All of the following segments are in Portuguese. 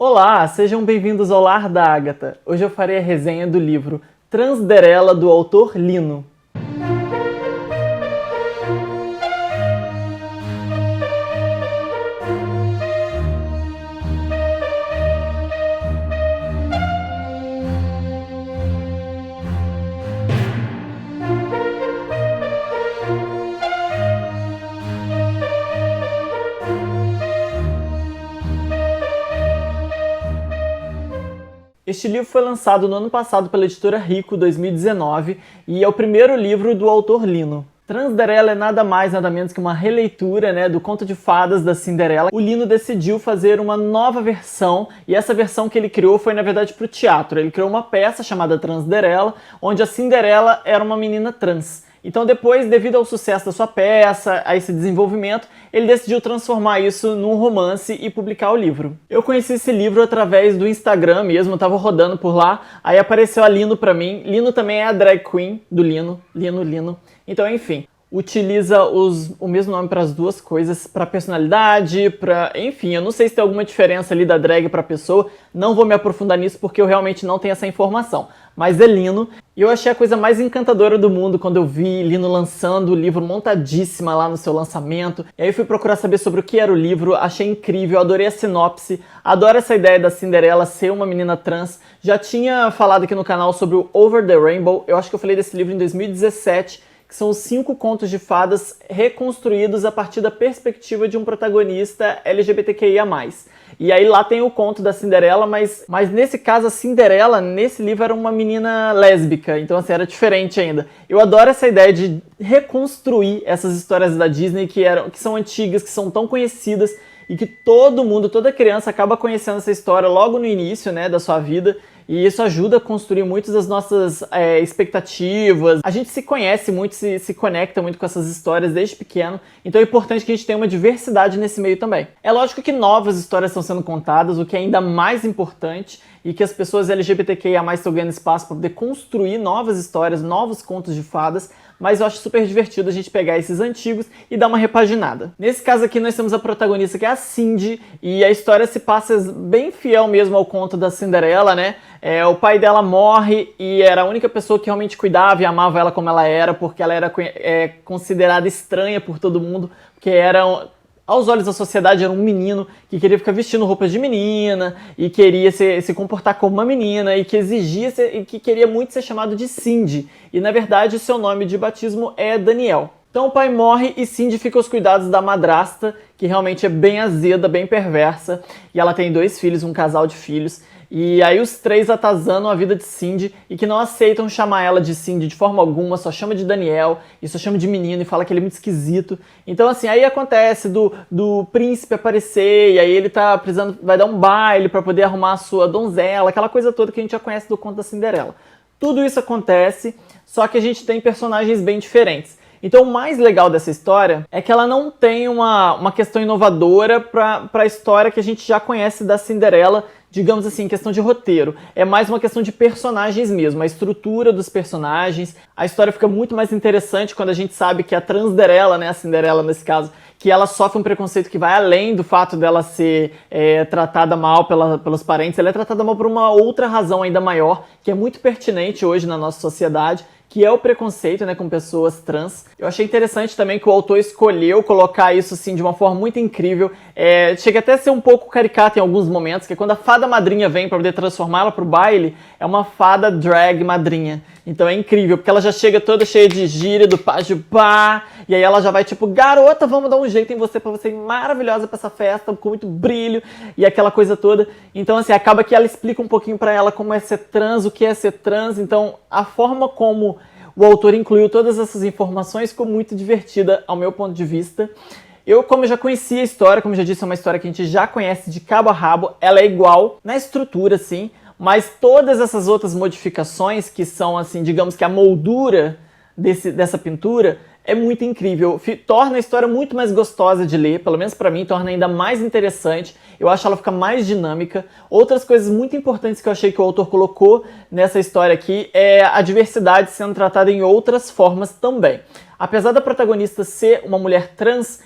Olá, sejam bem-vindos ao Lar da Ágata. Hoje eu farei a resenha do livro Transderela, do autor Lino. Este livro foi lançado no ano passado pela editora Rico, 2019, e é o primeiro livro do autor Lino. Transderela é nada mais, nada menos que uma releitura, do conto de fadas da Cinderela. O Lino decidiu fazer uma nova versão, e essa versão que ele criou foi, na verdade, para o teatro. Ele criou uma peça chamada Transderela, onde a Cinderela era uma menina trans. Então depois, devido ao sucesso da sua peça, a esse desenvolvimento, ele decidiu transformar isso num romance e publicar o livro. Eu conheci esse livro através do Instagram mesmo, eu tava rodando por lá, aí apareceu a Lino pra mim. Lino também é a drag queen do Lino. Lino. Então, enfim, utiliza o mesmo nome para as duas coisas, para personalidade, enfim, eu não sei se tem alguma diferença ali da drag para pessoa, não vou me aprofundar nisso porque eu realmente não tenho essa informação, mas é Lino, e eu achei a coisa mais encantadora do mundo quando eu vi Lino lançando o livro montadíssima lá no seu lançamento, e aí fui procurar saber sobre o que era o livro, achei incrível, adorei a sinopse, adoro essa ideia da Cinderela ser uma menina trans, já tinha falado aqui no canal sobre o Over the Rainbow, eu acho que eu falei desse livro em 2017, que são os 5 contos de fadas reconstruídos a partir da perspectiva de um protagonista LGBTQIA+. E aí lá tem o conto da Cinderela, mas nesse caso a Cinderela, nesse livro, era uma menina lésbica, então assim, era diferente ainda. Eu adoro essa ideia de reconstruir essas histórias da Disney que são antigas, que são tão conhecidas, e que todo mundo, toda criança acaba conhecendo essa história logo no início, da sua vida, e isso ajuda a construir muitas das nossas expectativas. A gente se conhece muito, se conecta muito com essas histórias desde pequeno, então é importante que a gente tenha uma diversidade nesse meio também. É lógico que novas histórias estão sendo contadas, o que é ainda mais importante, e que as pessoas LGBTQIA+ estão ganhando espaço para poder construir novas histórias, novos contos de fadas, mas eu acho super divertido a gente pegar esses antigos e dar uma repaginada. Nesse caso aqui nós temos a protagonista, que é a Cindy, e a história se passa bem fiel mesmo ao conto da Cinderela, o pai dela morre e era a única pessoa que realmente cuidava e amava ela como ela era, porque ela era considerada estranha por todo mundo, porque aos olhos da sociedade era um menino que queria ficar vestindo roupas de menina e queria se comportar como uma menina e que exigia e que queria muito ser chamado de Cindy. E na verdade o seu nome de batismo é Daniel. Então o pai morre e Cindy fica aos cuidados da madrasta, que realmente é bem azeda, bem perversa. E ela tem 2 filhos, um casal de filhos. E aí os 3 atazanam a vida de Cindy e que não aceitam chamar ela de Cindy de forma alguma, só chama de Daniel e só chama de menino e fala que ele é muito esquisito. Então assim, aí acontece do príncipe aparecer e aí ele tá precisando, vai dar um baile para poder arrumar a sua donzela, aquela coisa toda que a gente já conhece do conto da Cinderela. Tudo isso acontece, só que a gente tem personagens bem diferentes. Então o mais legal dessa história é que ela não tem uma questão inovadora para a história que a gente já conhece da Cinderela, digamos assim, em questão de roteiro. É mais uma questão de personagens mesmo, a estrutura dos personagens. A história fica muito mais interessante quando a gente sabe que a Transderela, a Cinderela nesse caso, que ela sofre um preconceito que vai além do fato dela ser tratada mal pelos parentes, ela é tratada mal por uma outra razão ainda maior, que é muito pertinente hoje na nossa sociedade, que é o preconceito, com pessoas trans. Eu achei interessante também que o autor escolheu colocar isso assim de uma forma muito incrível. Chega até a ser um pouco caricato em alguns momentos, que é quando a fada madrinha vem para poder transformá-la pro baile, é uma fada drag madrinha. Então é incrível, porque ela já chega toda cheia de gíria, do pá, e aí ela já vai tipo, garota, vamos dar um jeito em você pra você ir maravilhosa pra essa festa, com muito brilho, e aquela coisa toda. Então assim, acaba que ela explica um pouquinho pra ela como é ser trans, o que é ser trans, então a forma como o autor incluiu todas essas informações ficou muito divertida ao meu ponto de vista. Como eu já conhecia a história, como eu já disse, é uma história que a gente já conhece de cabo a rabo, ela é igual na estrutura, sim, mas todas essas outras modificações que são, assim, digamos que a moldura dessa pintura é muito incrível, torna a história muito mais gostosa de ler, pelo menos pra mim, torna ainda mais interessante, eu acho que ela fica mais dinâmica. Outras coisas muito importantes que eu achei que o autor colocou nessa história aqui é a diversidade sendo tratada em outras formas também. apesar da protagonista ser uma mulher trans,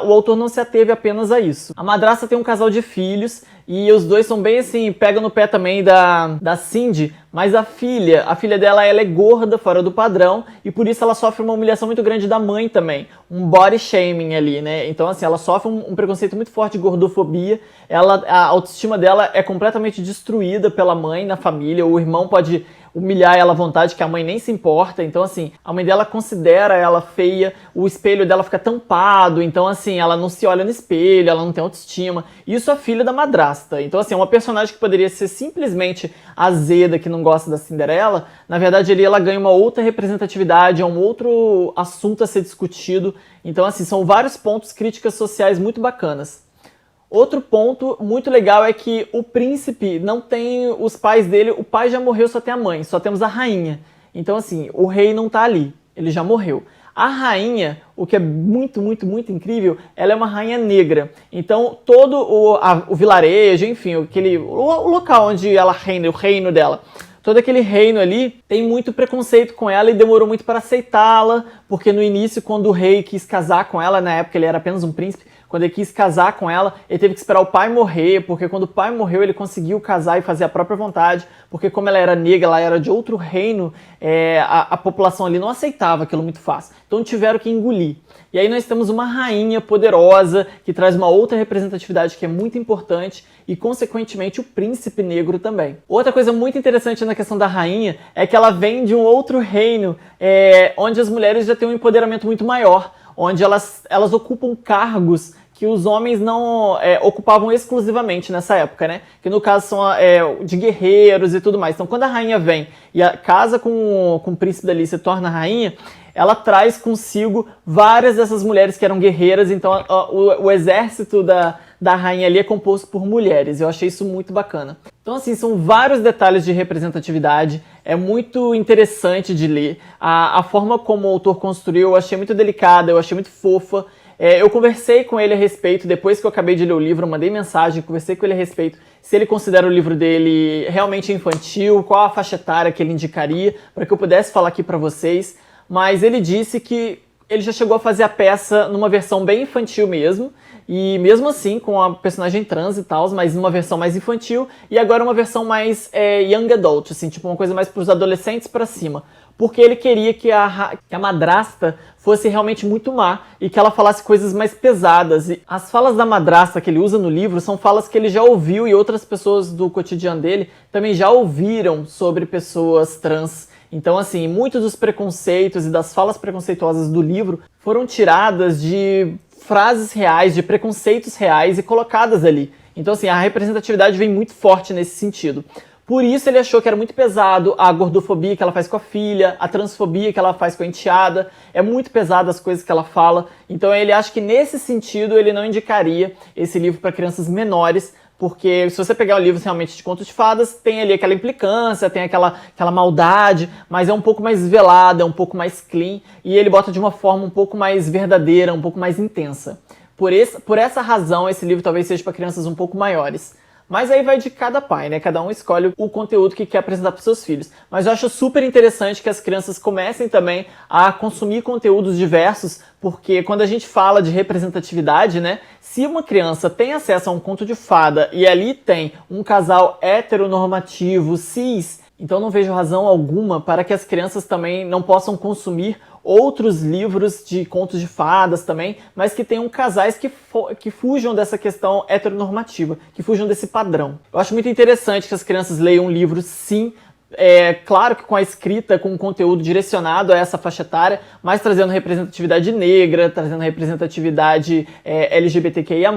o autor não se ateve apenas a isso. A madrasta tem um casal de filhos e os dois são bem assim, pegam no pé também da Cindy, mas a filha dela, ela é gorda, fora do padrão, e por isso ela sofre uma humilhação muito grande da mãe também, um body shaming ali, né? Então assim, ela sofre um preconceito muito forte de gordofobia, a autoestima dela é completamente destruída pela mãe na família, o irmão pode humilhar ela à vontade, que a mãe nem se importa. Então, assim, a mãe dela considera ela feia, o espelho dela fica tampado, então, assim, ela não se olha no espelho, ela não tem autoestima. Isso é filha da madrasta. Então, assim, é uma personagem que poderia ser simplesmente azeda, que não gosta da Cinderela, na verdade, ali ela ganha uma outra representatividade, é um outro assunto a ser discutido. Então, assim, são vários pontos, críticas sociais muito bacanas. Outro ponto muito legal é que o príncipe não tem os pais dele, o pai já morreu, só tem a mãe, só temos a rainha. Então assim, o rei não tá ali, ele já morreu. A rainha, o que é muito, muito, muito incrível, ela é uma rainha negra. Então todo o vilarejo, enfim, o local onde ela reina, o reino dela, todo aquele reino ali tem muito preconceito com ela e demorou muito para aceitá-la, porque no início, quando o rei quis casar com ela, na época ele era apenas um príncipe, quando ele quis casar com ela, ele teve que esperar o pai morrer, porque quando o pai morreu ele conseguiu casar e fazer a própria vontade, porque como ela era negra, ela era de outro reino, a população ali não aceitava aquilo muito fácil. Então tiveram que engolir. E aí nós temos uma rainha poderosa, que traz uma outra representatividade que é muito importante, e consequentemente o príncipe negro também. Outra coisa muito interessante na questão da rainha é que ela vem de um outro reino, onde as mulheres já têm um empoderamento muito maior, onde elas ocupam cargos que os homens não ocupavam exclusivamente nessa época, né? Que no caso são de guerreiros e tudo mais. Então quando a rainha vem e casa com o príncipe dali, se torna rainha, ela traz consigo várias dessas mulheres que eram guerreiras, então o exército da rainha ali é composto por mulheres. Eu achei isso muito bacana. Então assim, são vários detalhes de representatividade, é muito interessante de ler. A forma como o autor construiu eu achei muito delicada, eu achei muito fofa. Eu conversei com ele a respeito, depois que eu acabei de ler o livro, eu mandei mensagem, conversei com ele a respeito se ele considera o livro dele realmente infantil, qual a faixa etária que ele indicaria, para que eu pudesse falar aqui para vocês. Mas ele disse que ele já chegou a fazer a peça numa versão bem infantil mesmo, e mesmo assim com a personagem trans e tal, mas numa versão mais infantil, e agora uma versão mais young adult, assim, tipo uma coisa mais para os adolescentes para cima. Porque ele queria que a madrasta fosse realmente muito má e que ela falasse coisas mais pesadas. E as falas da madrasta que ele usa no livro são falas que ele já ouviu e outras pessoas do cotidiano dele também já ouviram sobre pessoas trans. Então, assim, muitos dos preconceitos e das falas preconceituosas do livro foram tiradas de frases reais, de preconceitos reais e colocadas ali. Então, assim, a representatividade vem muito forte nesse sentido. Por isso ele achou que era muito pesado a gordofobia que ela faz com a filha, a transfobia que ela faz com a enteada. É muito pesado as coisas que ela fala. Então ele acha que nesse sentido ele não indicaria esse livro para crianças menores, porque se você pegar o livro realmente de contos de fadas, tem ali aquela implicância, tem aquela maldade, mas é um pouco mais velada, é um pouco mais clean, e ele bota de uma forma um pouco mais verdadeira, um pouco mais intensa. Por essa razão, esse livro talvez seja para crianças um pouco maiores. Mas aí vai de cada pai, né? Cada um escolhe o conteúdo que quer apresentar para os seus filhos. Mas eu acho super interessante que as crianças comecem também a consumir conteúdos diversos, porque quando a gente fala de representatividade, né? Se uma criança tem acesso a um conto de fada e ali tem um casal heteronormativo, cis, então não vejo razão alguma para que as crianças também não possam consumir outros livros de contos de fadas também, mas que tenham casais que fujam dessa questão heteronormativa, que fujam desse padrão. Eu acho muito interessante que as crianças leiam livros, sim, claro que com a escrita, com um conteúdo direcionado a essa faixa etária, mas trazendo representatividade negra, trazendo representatividade LGBTQIA+,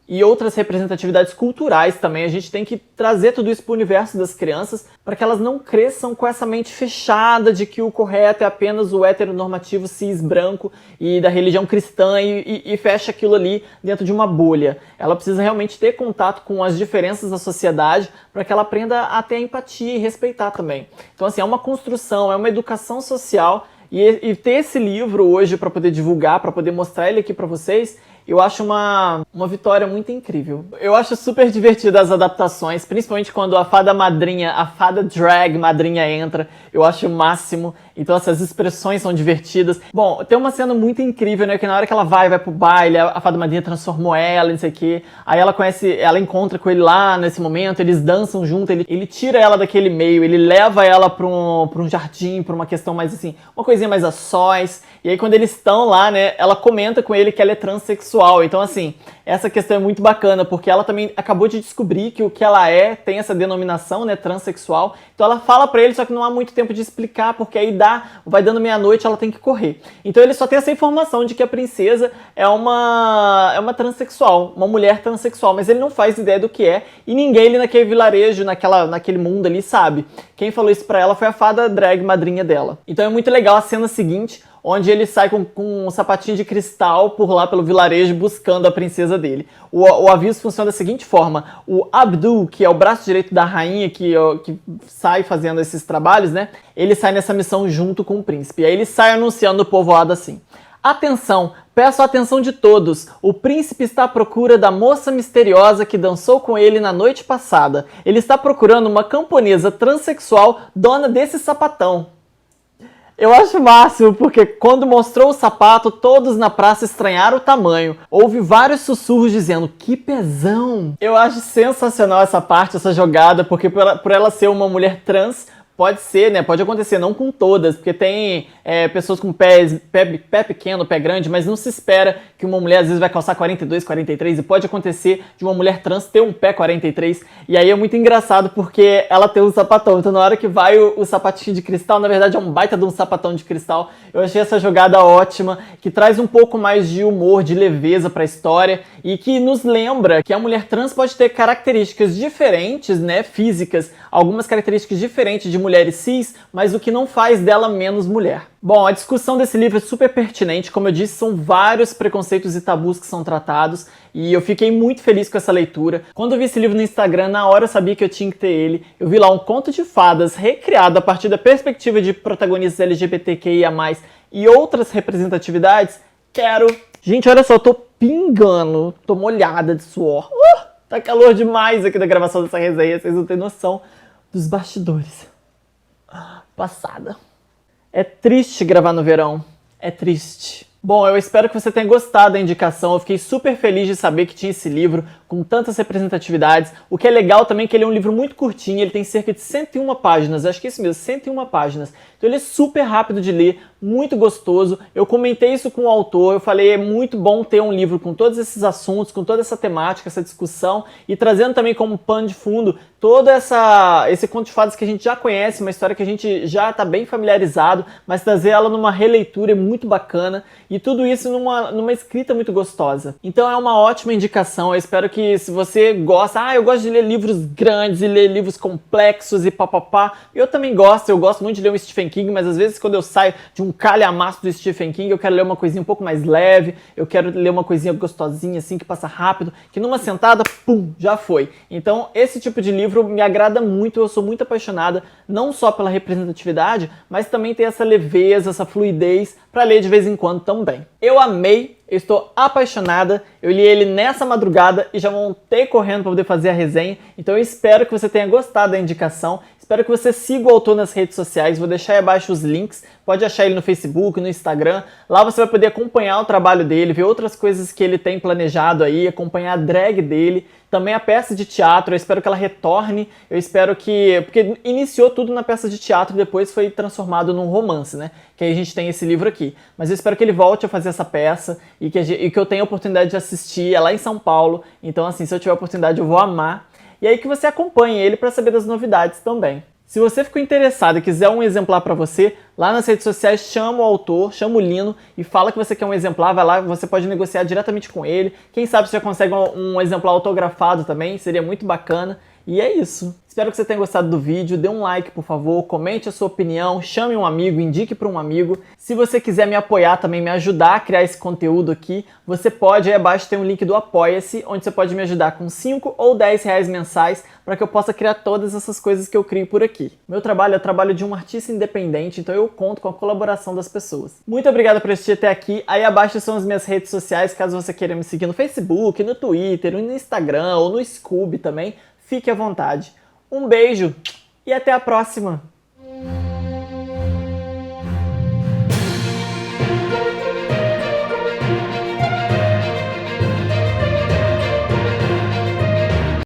e outras representatividades culturais também. A gente tem que trazer tudo isso para o universo das crianças para que elas não cresçam com essa mente fechada de que o correto é apenas o heteronormativo cis branco e da religião cristã e fecha aquilo ali dentro de uma bolha. Ela precisa realmente ter contato com as diferenças da sociedade para que ela aprenda a ter empatia e respeitar também. Então, assim, é uma construção, é uma educação social, e ter esse livro hoje para poder divulgar, para poder mostrar ele aqui para vocês, eu acho uma vitória muito incrível. Eu acho super divertido as adaptações, principalmente quando a fada madrinha, a fada drag madrinha entra, eu acho o máximo. Então essas expressões são divertidas. Bom, tem uma cena muito incrível, né? Que na hora que ela vai pro baile, a fada madrinha transformou ela, não sei o quê. Aí ela encontra com ele lá nesse momento, eles dançam junto, ele tira ela daquele meio, ele leva ela pra um jardim, pra uma questão mais assim, uma coisinha mais a sós. E aí quando eles estão lá, né, ela comenta com ele que ela é transexual. Então assim, essa questão é muito bacana, porque ela também acabou de descobrir que o que ela tem essa denominação, né, transexual. Então ela fala pra ele, só que não há muito tempo de explicar, porque aí vai dando meia-noite, ela tem que correr. Então ele só tem essa informação de que a princesa é uma transexual, uma mulher transexual, mas ele não faz ideia do que é, e ninguém ali naquele vilarejo, naquele mundo ali sabe. Quem falou isso pra ela foi a fada drag madrinha dela. Então é muito legal a cena seguinte, onde ele sai com um sapatinho de cristal por lá pelo vilarejo buscando a princesa dele. O aviso funciona da seguinte forma: o Abdul, que é o braço direito da rainha que sai fazendo esses trabalhos, né? Ele sai nessa missão junto com o príncipe. E aí ele sai anunciando o povoado assim: atenção, peço a atenção de todos. O príncipe está à procura da moça misteriosa que dançou com ele na noite passada. Ele está procurando uma camponesa transexual dona desse sapatão. Eu acho o máximo, porque quando mostrou o sapato, todos na praça estranharam o tamanho. Houve vários sussurros dizendo, que pezão! Eu acho sensacional essa parte, essa jogada, porque por ela ser uma mulher trans, pode ser, né? Pode acontecer, não com todas, porque tem pessoas com pé pequeno, pé grande, mas não se espera que uma mulher às vezes vai calçar 42, 43, e pode acontecer de uma mulher trans ter um pé 43, e aí é muito engraçado porque ela tem um sapatão, então na hora que vai o sapatinho de cristal, na verdade é um baita de um sapatão de cristal. Eu achei essa jogada ótima, que traz um pouco mais de humor, de leveza pra história, e que nos lembra que a mulher trans pode ter características diferentes, né, físicas, algumas características diferentes de mulheres cis, mas o que não faz dela menos mulher. Bom, a discussão desse livro é super pertinente, como eu disse, são vários preconceitos e tabus que são tratados, e eu fiquei muito feliz com essa leitura. Quando eu vi esse livro no Instagram, na hora eu sabia que eu tinha que ter ele. Eu vi lá um conto de fadas recriado a partir da perspectiva de protagonistas LGBTQIA+, e outras representatividades. Quero! Gente, olha só, eu tô pingando, tô molhada de suor. Tá calor demais aqui da gravação dessa resenha, vocês não têm noção dos bastidores. Passada. É triste gravar no verão. É triste. Bom, eu espero que você tenha gostado da indicação. Eu fiquei super feliz de saber que tinha esse livro com tantas representatividades. O que é legal também é que ele é um livro muito curtinho, ele tem cerca de 101 páginas, acho que é isso mesmo, 101 páginas. Então ele é super rápido de ler, muito gostoso. Eu comentei isso com o autor, eu falei, é muito bom ter um livro com todos esses assuntos, com toda essa temática, essa discussão, e trazendo também como pano de fundo todo esse conto de fadas que a gente já conhece, uma história que a gente já está bem familiarizado, mas trazer ela numa releitura é muito bacana, e tudo isso numa escrita muito gostosa. Então é uma ótima indicação, eu espero que se você gosta, eu gosto de ler livros grandes e ler livros complexos e papapá, eu também gosto, eu gosto muito de ler um Stephen King, mas às vezes quando eu saio de um calhamaço do Stephen King, eu quero ler uma coisinha um pouco mais leve, eu quero ler uma coisinha gostosinha assim, que passa rápido, que numa sentada, pum, já foi. Então esse tipo de livro me agrada muito, eu sou muito apaixonada, não só pela representatividade, mas também tem essa leveza, essa fluidez, para ler de vez em quando também. Eu amei, eu estou apaixonada, eu li ele nessa madrugada e já montei correndo para poder fazer a resenha, então eu espero que você tenha gostado da indicação, espero que você siga o autor nas redes sociais, vou deixar aí abaixo os links, pode achar ele no Facebook, no Instagram, lá você vai poder acompanhar o trabalho dele, ver outras coisas que ele tem planejado aí, acompanhar a drag dele, também a peça de teatro, eu espero que ela retorne, eu espero que... porque iniciou tudo na peça de teatro e depois foi transformado num romance, né? Que aí a gente tem esse livro aqui. Mas eu espero que ele volte a fazer essa peça e que eu tenha a oportunidade de assistir, é lá em São Paulo, então assim, se eu tiver a oportunidade eu vou amar. E aí que você acompanhe ele para saber das novidades também. Se você ficou interessado e quiser um exemplar para você, lá nas redes sociais chama o autor, chama o Lino e fala que você quer um exemplar, vai lá, você pode negociar diretamente com ele. Quem sabe você já consegue um exemplar autografado também, seria muito bacana. E é isso. Espero que você tenha gostado do vídeo, dê um like por favor, comente a sua opinião, chame um amigo, indique para um amigo. Se você quiser me apoiar também, me ajudar a criar esse conteúdo aqui, você pode, aí abaixo tem um link do Apoia-se, onde você pode me ajudar com 5 ou 10 reais mensais para que eu possa criar todas essas coisas que eu crio por aqui. Meu trabalho é o trabalho de um artista independente, então eu conto com a colaboração das pessoas. Muito obrigado por assistir até aqui, aí abaixo são as minhas redes sociais, caso você queira me seguir no Facebook, no Twitter, no Instagram ou no Scoob também, fique à vontade. Um beijo e até a próxima!